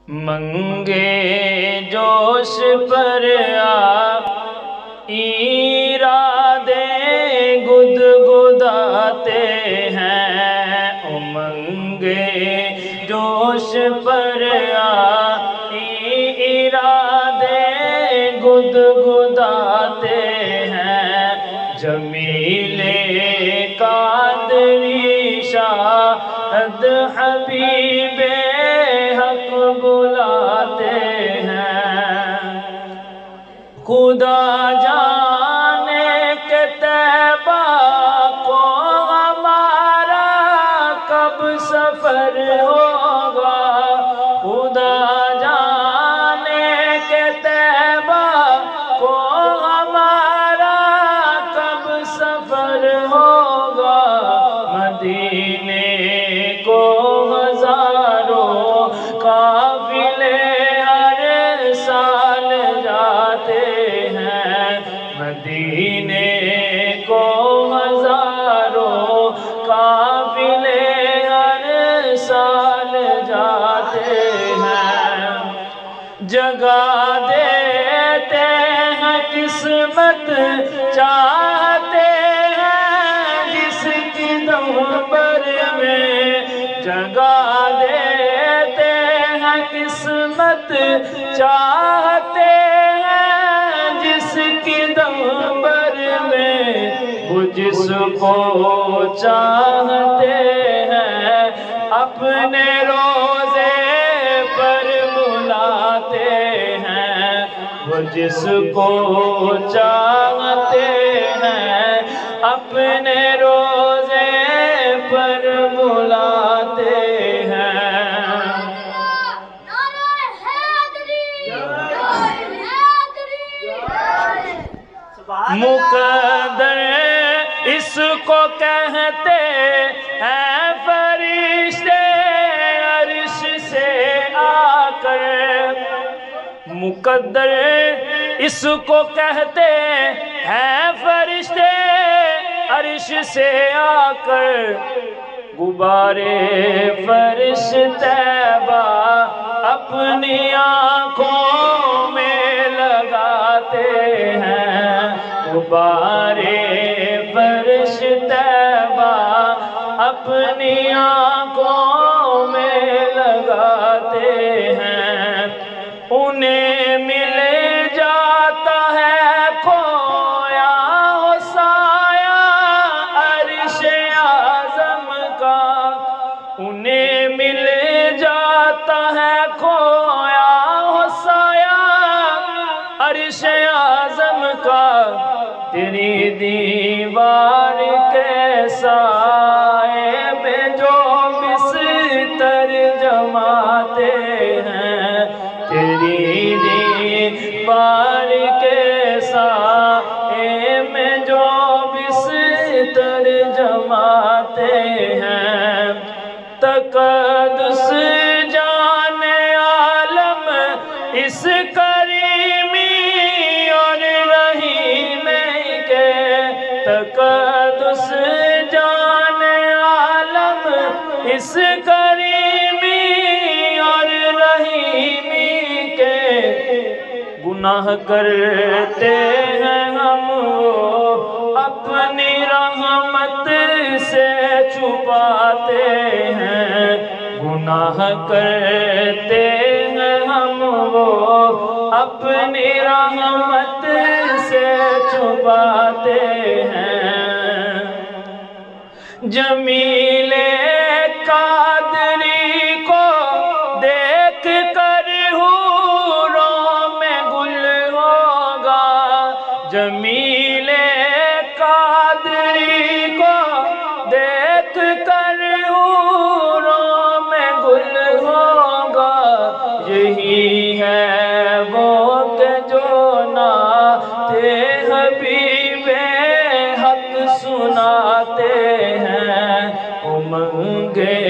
منگے جوش پر ارادے گدگداتے ہیں، منگے جوش پر ارادے گدگداتے ہیں، جمیل قادری شاہد حبیب حق بلاتے ہیں۔ خدا جانے کہ طیبہ کو ہمارا کب سفر ہوگا، خدا جانے کہ طیبہ کو ہمارا کب سفر ہوگا، مدینے کو ہزاروں قافلے ہر سال جاتے ہیں، مدینے کو ہزاروں قافلے ہر سال جاتے ہیں۔ جگہ دیتے ہیں قسمت چاہتے ہیں جس کی دم پر میں، جگہ دیتے ہیں قسمت چاہتے ہیں جس کی دم پر میں، وہ جس کو چاہتے ہیں اپنے روزے پر بلاتے ہیں، وہ جس کو چاہتے ہیں اپنے روزے پر بلاتے ہیں۔ مقدر اس کو کہتے ہیں فرشتے عرش سے آ کر، مقدر اس کو کہتے ہیں فرشتے عرش سے آ کر، غبار فرش طیبہ اپنی آنکھوں میں لگاتے ہیں، غبار فرش طیبہ اپنی آنکھوں میں لگاتے ہیں، انہیں مل جاتا ہے کھویا ہو سایہ عرش اعظم کا، انہیں مل جاتا ہے کھویا ہو سایہ عرش اعظم کا، تیری دیوار کے سائے میں جو بستر جماتے ہیں، تیری دیوار کے سائے میں جو بستر جماتے ہیں، تقدس جانے عالم اس کریمی اور رحیم کے، تقدس جانے عالم اس کریمی اور رحیم کے، گناہ کرتے ہیں ہم وہ اپنی رحمت سے چھپاتے ہیں، گناہ کرتے ہیں ہم وہ اپنی رحمت سے چھپاتے ہیں۔ جمیل قادری کو دیکھ کر حوروں میں گل ہوگا، جمیل قادری کو دیکھ کر حوروں میں گل ہوگا، یہی ہے وہ کہ جو نعت حبیب حق سناتے ہیں، منگے